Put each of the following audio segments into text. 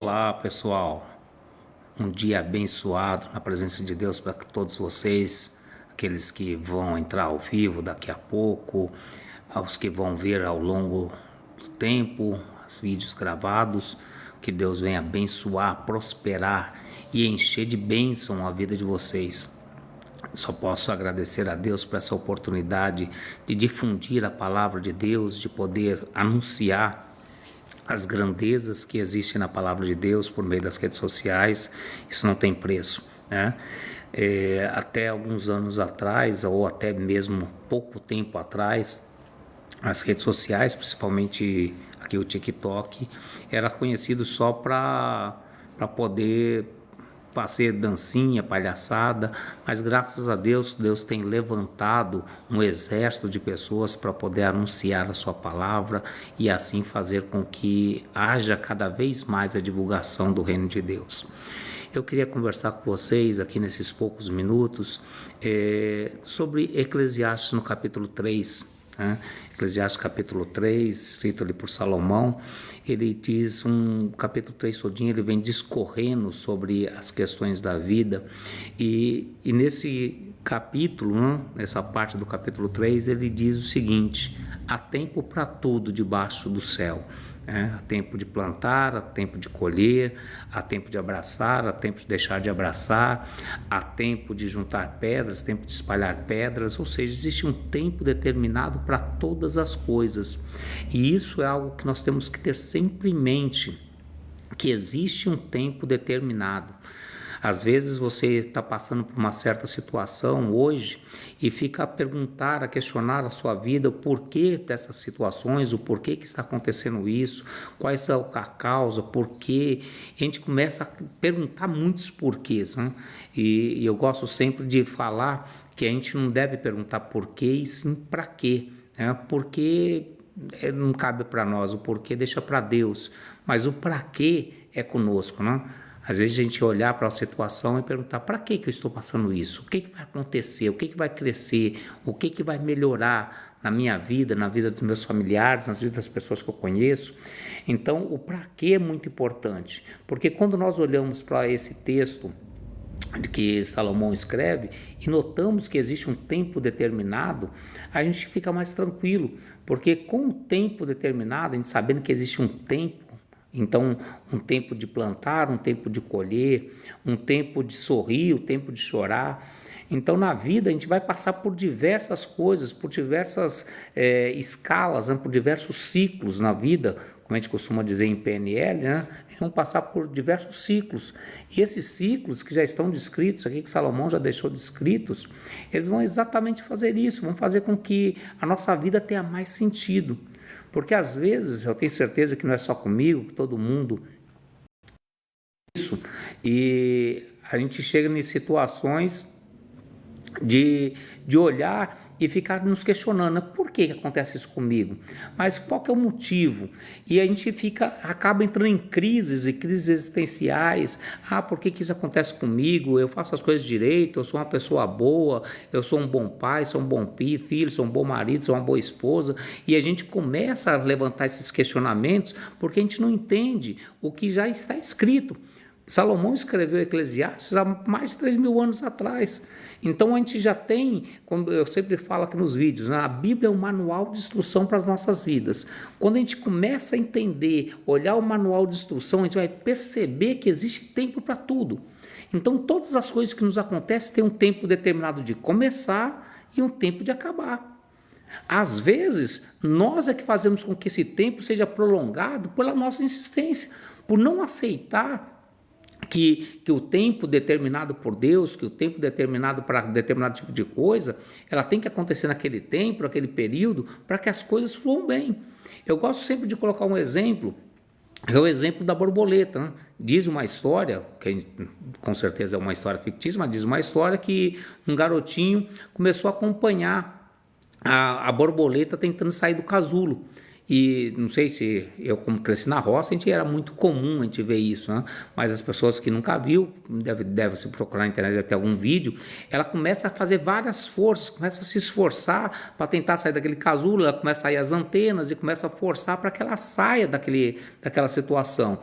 Olá, pessoal. Um dia abençoado na presença de Deus para todos vocês, aqueles que vão entrar ao vivo daqui a pouco, aos que vão ver ao longo do tempo, os vídeos gravados. Que Deus venha abençoar, prosperar e encher de bênção a vida de vocês. Só posso agradecer a Deus por essa oportunidade de difundir a palavra de Deus, de poder anunciar as grandezas que existem na palavra de Deus por meio das redes sociais. Isso não tem preço, né? Até alguns anos atrás, ou até mesmo pouco tempo atrás, as redes sociais, principalmente aqui o TikTok, era conhecido só para poder fazer dancinha, palhaçada, mas graças a Deus, Deus tem levantado um exército de pessoas para poder anunciar a sua palavra e assim fazer com que haja cada vez mais a divulgação do reino de Deus. Eu queria conversar com vocês aqui nesses poucos minutos sobre Eclesiastes no capítulo 3. Eclesiastes capítulo 3, escrito ali por Salomão. Ele diz, capítulo 3 todinho, ele vem discorrendo sobre as questões da vida, e nesse capítulo, nessa parte do capítulo 3, ele diz o seguinte: há tempo para tudo debaixo do céu. Há tempo de plantar, há tempo de colher, há tempo de abraçar, há tempo de deixar de abraçar, há tempo de juntar pedras, tempo de espalhar pedras, ou seja, existe um tempo determinado para todas as coisas. E isso é algo que nós temos que ter sempre em mente, que existe um tempo determinado. Às vezes você está passando por uma certa situação hoje e fica a perguntar, a questionar a sua vida, o porquê dessas situações, o porquê que está acontecendo isso, quais é a causa, porquê. A gente começa a perguntar muitos porquês, né? E eu gosto sempre de falar que a gente não deve perguntar porquê e sim para quê, né? Porque não cabe para nós, o porquê deixa para Deus, mas o para quê é conosco, né? Às vezes a gente olhar para a situação e perguntar: para que eu estou passando isso? O que vai acontecer? O que vai crescer? O que vai melhorar na minha vida, na vida dos meus familiares, nas vidas das pessoas que eu conheço? Então, o para que é muito importante, porque quando nós olhamos para esse texto que Salomão escreve e notamos que existe um tempo determinado, a gente fica mais tranquilo, porque com o tempo determinado, a gente sabendo que existe um tempo, então, um tempo de plantar, um tempo de colher, um tempo de sorrir, um tempo de chorar. Então, na vida, a gente vai passar por diversas coisas, por diversas escalas, né? Por diversos ciclos na vida, como a gente costuma dizer em PNL, né? Vão passar por diversos ciclos. E esses ciclos que já estão descritos aqui, que Salomão já deixou descritos, eles vão exatamente fazer isso, vão fazer com que a nossa vida tenha mais sentido. Porque às vezes, eu tenho certeza que não é só comigo, que todo mundo isso, e a gente chega em situações de olhar e ficar nos questionando: por que acontece isso comigo? Mas qual que é o motivo? E a gente acaba entrando em crises existenciais. Por que isso acontece comigo? Eu faço as coisas direito, eu sou uma pessoa boa, eu sou um bom pai, sou um bom filho, sou um bom marido, sou uma boa esposa. E a gente começa a levantar esses questionamentos porque a gente não entende o que já está escrito. Salomão escreveu Eclesiastes há mais de 3.000 anos atrás. Então a gente já tem, como eu sempre falo aqui nos vídeos, né? A Bíblia é um manual de instrução para as nossas vidas. Quando a gente começa a entender, olhar o manual de instrução, a gente vai perceber que existe tempo para tudo. Então todas as coisas que nos acontecem têm um tempo determinado de começar e um tempo de acabar. Às vezes, nós é que fazemos com que esse tempo seja prolongado pela nossa insistência, por não aceitar que o tempo determinado por Deus, que o tempo determinado para determinado tipo de coisa, ela tem que acontecer naquele tempo, naquele período, para que as coisas fluam bem. Eu gosto sempre de colocar um exemplo, é o exemplo da borboleta, né? Diz uma história, que com certeza é uma história fictícia, mas diz uma história que um garotinho começou a acompanhar a borboleta tentando sair do casulo. E não sei se eu, como cresci na roça, a gente era muito comum a gente ver isso, né? Mas as pessoas que nunca viu, deve se procurar na internet até algum vídeo, ela começa a fazer várias forças, começa a se esforçar para tentar sair daquele casulo, ela começa a sair as antenas e começa a forçar para que ela saia daquela situação.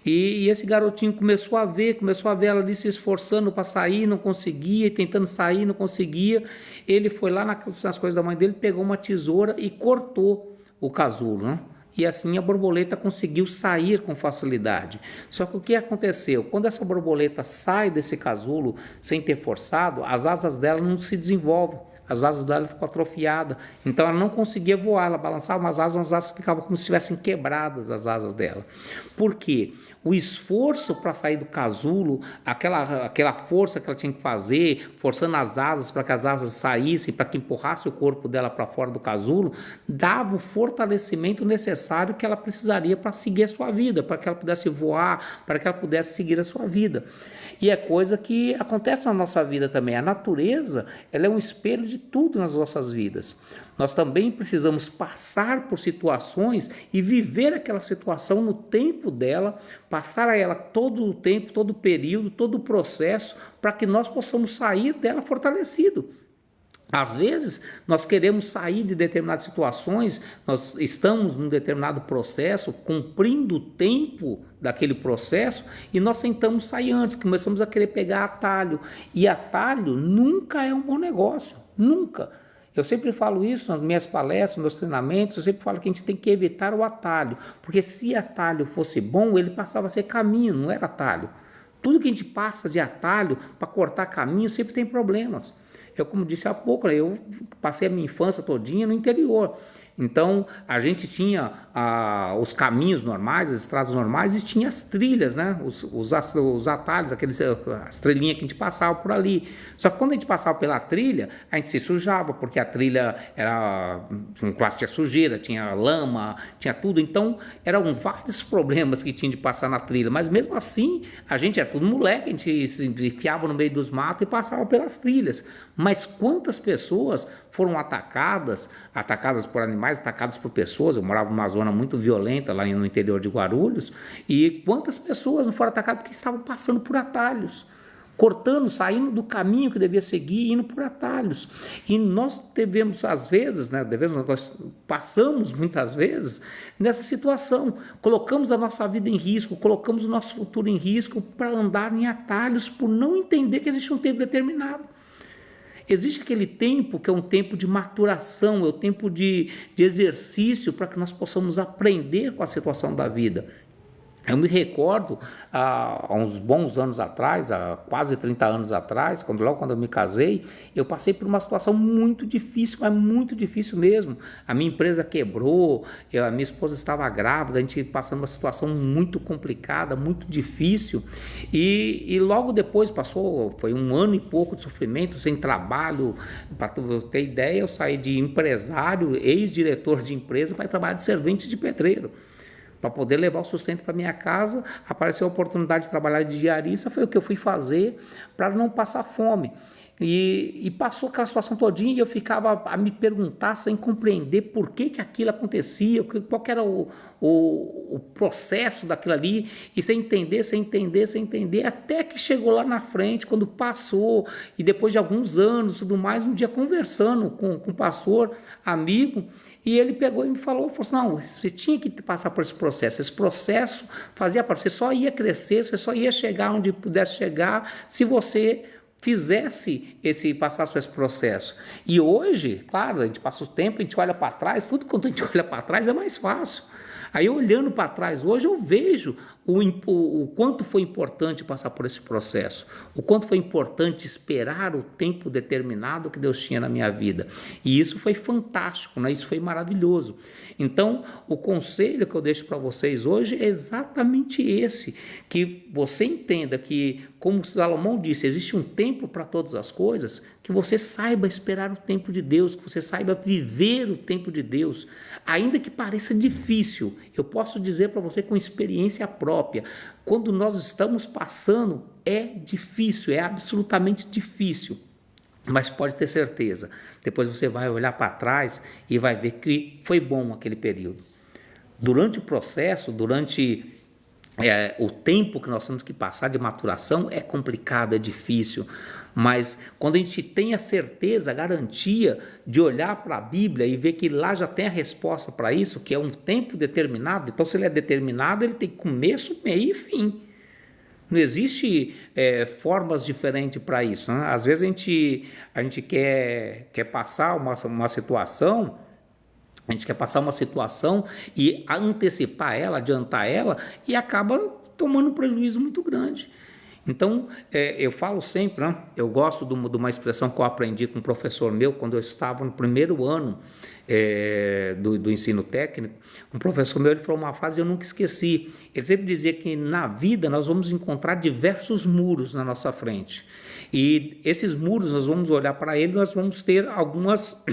E esse garotinho começou a ver ela ali se esforçando para sair, não conseguia, e tentando sair, não conseguia. Ele foi lá nas coisas da mãe dele, pegou uma tesoura e cortou o casulo, né? E assim a borboleta conseguiu sair com facilidade. Só que o que aconteceu? Quando essa borboleta sai desse casulo sem ter forçado, as asas dela não se desenvolvem. As asas dela ficam atrofiadas. Então ela não conseguia voar, ela balançava umas asas, as asas ficavam como se estivessem quebradas, as asas dela. Por quê? O esforço para sair do casulo, aquela força que ela tinha que fazer, forçando as asas para que as asas saíssem, para que empurrasse o corpo dela para fora do casulo, dava o fortalecimento necessário que ela precisaria para seguir a sua vida, para que ela pudesse voar, para que ela pudesse seguir a sua vida. E é coisa que acontece na nossa vida também. A natureza, ela é um espelho de tudo nas nossas vidas. Nós também precisamos passar por situações e viver aquela situação no tempo dela, passar a ela todo o tempo, todo o período, todo o processo, para que nós possamos sair dela fortalecido. Às vezes, nós queremos sair de determinadas situações, nós estamos num determinado processo, cumprindo o tempo daquele processo, e nós tentamos sair antes, começamos a querer pegar atalho. E atalho nunca é um bom negócio, nunca. Eu sempre falo isso nas minhas palestras, nos meus treinamentos, eu sempre falo que a gente tem que evitar o atalho, porque se atalho fosse bom, ele passava a ser caminho, não era atalho. Tudo que a gente passa de atalho para cortar caminho sempre tem problemas. Eu, como disse há pouco, eu passei a minha infância todinha no interior. Então, a gente tinha os caminhos normais, as estradas normais, e tinha as trilhas, né? Os atalhos, as trilhinhas que a gente passava por ali. Só que quando a gente passava pela trilha, a gente se sujava, porque a trilha tinha sujeira, tinha lama, tinha tudo. Então, eram vários problemas que tinha de passar na trilha. Mas mesmo assim, a gente era tudo moleque, a gente se enfiava no meio dos matos e passava pelas trilhas. Mas quantas pessoas foram atacadas por animais, atacadas por pessoas? Eu morava numa zona muito violenta lá no interior de Guarulhos, e quantas pessoas não foram atacadas porque estavam passando por atalhos, cortando, saindo do caminho que devia seguir, indo por atalhos. E nós devemos, às vezes, nós passamos muitas vezes nessa situação, colocamos a nossa vida em risco, colocamos o nosso futuro em risco para andar em atalhos, por não entender que existe um tempo determinado. Existe aquele tempo que é um tempo de maturação, é o tempo de exercício para que nós possamos aprender com a situação da vida. Eu me recordo, há uns bons anos atrás, há quase 30 anos atrás, logo quando eu me casei, eu passei por uma situação muito difícil, mas muito difícil mesmo. A minha empresa quebrou, a minha esposa estava grávida, a gente passando uma situação muito complicada, muito difícil, e logo depois foi um ano e pouco de sofrimento, sem trabalho. Para ter ideia, eu saí de empresário, ex-diretor de empresa, para ir trabalhar de servente de pedreiro. Para poder levar o sustento para minha casa, apareceu a oportunidade de trabalhar de diarista, foi o que eu fui fazer para não passar fome. E passou aquela situação todinha e eu ficava a me perguntar sem compreender por que aquilo acontecia, qual que era o processo daquilo ali, e sem entender, até que chegou lá na frente, quando passou, e depois de alguns anos, tudo mais, um dia conversando com um pastor, amigo, e ele pegou e me falou assim, não, você tinha que passar por esse processo fazia parte, você só ia crescer, você só ia chegar onde pudesse chegar se você passasse por esse processo. E hoje, claro, a gente passa o tempo, a gente olha para trás, tudo quando a gente olha para trás é mais fácil. Aí olhando para trás hoje eu vejo o quanto foi importante passar por esse processo, o quanto foi importante esperar o tempo determinado que Deus tinha na minha vida. E isso foi fantástico, né? Isso foi maravilhoso. Então, o conselho que eu deixo para vocês hoje é exatamente esse, que você entenda que, como Salomão disse, existe um tempo para todas as coisas, que você saiba esperar o tempo de Deus, que você saiba viver o tempo de Deus, ainda que pareça difícil. Eu posso dizer para você com experiência própria, quando nós estamos passando, é difícil, é absolutamente difícil, mas pode ter certeza, depois você vai olhar para trás e vai ver que foi bom aquele período. durante o processo, durante o tempo que nós temos que passar de maturação é complicado, é difícil, mas quando a gente tem a certeza, a garantia de olhar para a Bíblia e ver que lá já tem a resposta para isso, que é um tempo determinado, então se ele é determinado, ele tem começo, meio e fim. Não existe formas diferentes para isso, né? Às vezes a gente quer passar uma situação, a gente quer passar uma situação e antecipar ela, adiantar ela, e acaba tomando um prejuízo muito grande. Então, eu falo sempre, né? Eu gosto de uma expressão que eu aprendi com um professor meu quando eu estava no primeiro ano do ensino técnico. Um professor meu, ele falou uma frase que eu nunca esqueci. Ele sempre dizia que na vida nós vamos encontrar diversos muros na nossa frente. E esses muros, nós vamos olhar para eles, nós vamos ter algumas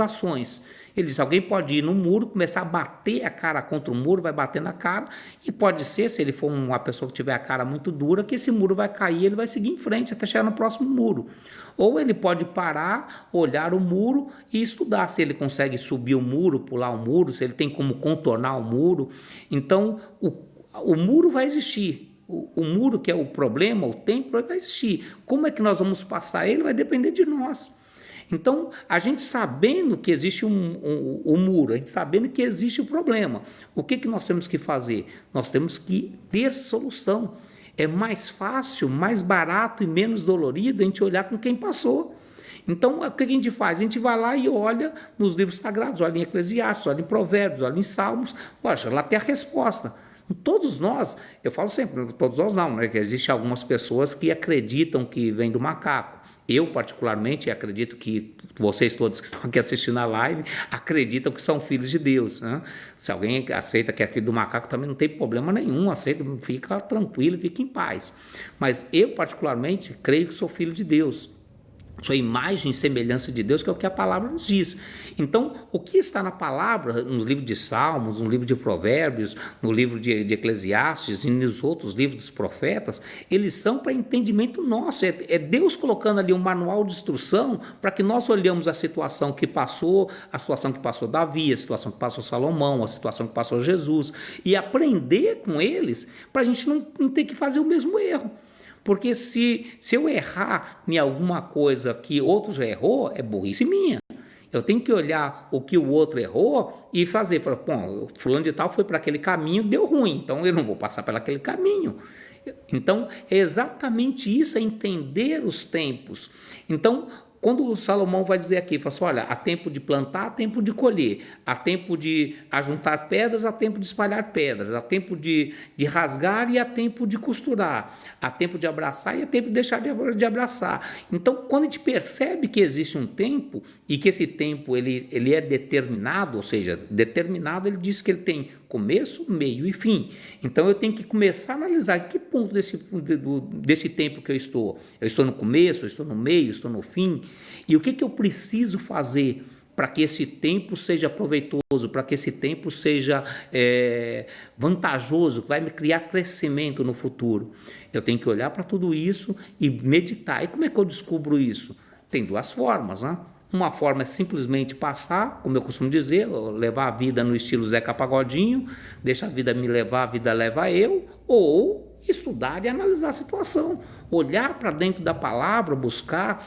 ações. Ele disse, alguém pode ir no muro, começar a bater a cara contra o muro, vai bater na cara, e pode ser, se ele for uma pessoa que tiver a cara muito dura, que esse muro vai cair, ele vai seguir em frente até chegar no próximo muro. Ou ele pode parar, olhar o muro e estudar se ele consegue subir o muro, pular o muro, se ele tem como contornar o muro. Então, o muro vai existir. O muro, que é o problema, o templo, vai existir. Como é que nós vamos passar ele vai depender de nós. Então, a gente sabendo que existe um muro, a gente sabendo que existe o problema, o que nós temos que fazer? Nós temos que ter solução. É mais fácil, mais barato e menos dolorido a gente olhar com quem passou. Então, o que a gente faz? A gente vai lá e olha nos livros sagrados, olha em Eclesiastes, olha em Provérbios, olha em Salmos, olha, lá tem a resposta. Todos nós, eu falo sempre, todos nós não, né? Que existem algumas pessoas que acreditam que vem do macaco. Eu, particularmente, acredito que vocês todos que estão aqui assistindo a live acreditam que são filhos de Deus, né? Se alguém aceita que é filho do macaco, também não tem problema nenhum, aceita, fica tranquilo, fica em paz. Mas eu, particularmente, creio que sou filho de Deus. Sua imagem e semelhança de Deus, que é o que a palavra nos diz. Então, o que está na palavra, no livro de Salmos, no livro de Provérbios, no livro de Eclesiastes e nos outros livros dos profetas, eles são para entendimento nosso. É Deus colocando ali um manual de instrução para que nós olhamos a situação que passou Davi, a situação que passou Salomão, a situação que passou Jesus, e aprender com eles para a gente não ter que fazer o mesmo erro. Porque se eu errar em alguma coisa que outro já errou, é burrice minha. Eu tenho que olhar o que o outro errou e fazer. Bom, fulano de tal foi para aquele caminho, deu ruim, então eu não vou passar por aquele caminho. Então, é exatamente isso, é entender os tempos. Então, quando o Salomão vai dizer aqui, fala assim, olha, há tempo de plantar, há tempo de colher, há tempo de ajuntar pedras, há tempo de espalhar pedras, há tempo de rasgar e há tempo de costurar, há tempo de abraçar e há tempo de deixar de abraçar. Então, quando a gente percebe que existe um tempo e que esse tempo ele é determinado, ou seja, determinado, ele diz que ele tem começo, meio e fim. Então eu tenho que começar a analisar que ponto desse tempo que eu estou. Eu estou no começo, eu estou no meio, eu estou no fim. E o que eu preciso fazer para que esse tempo seja proveitoso, para que esse tempo seja vantajoso, que vai me criar crescimento no futuro. Eu tenho que olhar para tudo isso e meditar. E como é que eu descubro isso? Tem duas formas, né? Uma forma é simplesmente passar, como eu costumo dizer, levar a vida no estilo Zeca Pagodinho, deixa a vida me levar, a vida leva eu, ou estudar e analisar a situação, olhar para dentro da palavra, buscar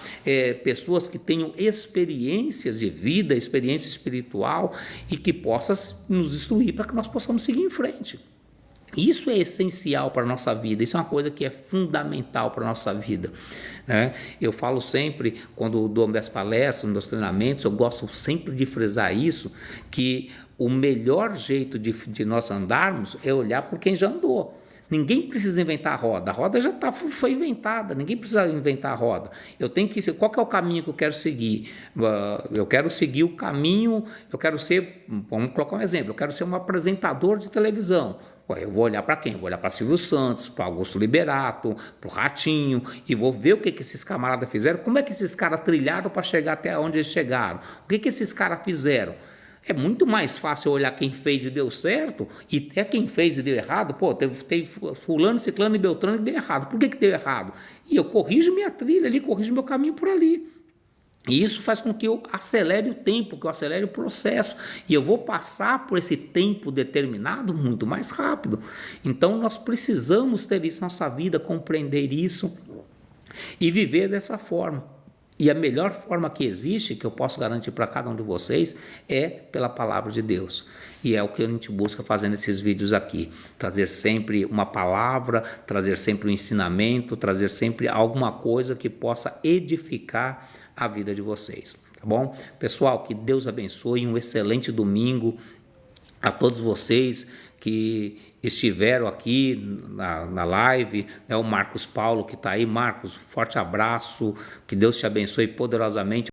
pessoas que tenham experiências de vida, experiência espiritual e que possam nos instruir para que nós possamos seguir em frente. Isso é essencial para a nossa vida, isso é uma coisa que é fundamental para a nossa vida, né? Eu falo sempre, quando dou minhas palestras, nos meus treinamentos, eu gosto sempre de frisar isso, que o melhor jeito de nós andarmos é olhar por quem já andou. Ninguém precisa inventar a roda já foi inventada, ninguém precisa inventar a roda. Eu tenho que, qual que é o caminho que eu quero seguir? Eu quero seguir o caminho, eu quero ser, vamos colocar um exemplo, eu quero ser um apresentador de televisão. Eu vou olhar para quem? Eu vou olhar para Silvio Santos, para Augusto Liberato, para o Ratinho, e vou ver o que esses camaradas fizeram, como é que esses caras trilharam para chegar até onde eles chegaram, o que esses caras fizeram. É muito mais fácil olhar quem fez e deu certo e até quem fez e deu errado. Pô, teve fulano, ciclano e beltrano que deu errado. Por que deu errado? E eu corrijo minha trilha ali, corrijo meu caminho por ali. E isso faz com que eu acelere o tempo, que eu acelere o processo. E eu vou passar por esse tempo determinado muito mais rápido. Então nós precisamos ter isso na nossa vida, compreender isso e viver dessa forma. E a melhor forma que existe, que eu posso garantir para cada um de vocês, é pela palavra de Deus. E é o que a gente busca fazer nesses vídeos aqui. Trazer sempre uma palavra, trazer sempre um ensinamento, trazer sempre alguma coisa que possa edificar a vida de vocês. Tá bom? Pessoal, que Deus abençoe, um excelente domingo a todos vocês que estiveram aqui na live, né, o Marcos Paulo que está aí. Marcos, forte abraço, que Deus te abençoe poderosamente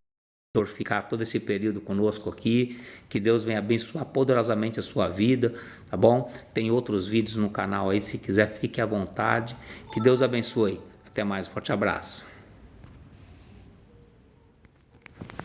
por ficar todo esse período conosco aqui, que Deus venha abençoar poderosamente a sua vida, tá bom? Tem outros vídeos no canal aí, se quiser fique à vontade, que Deus abençoe. Até mais, forte abraço.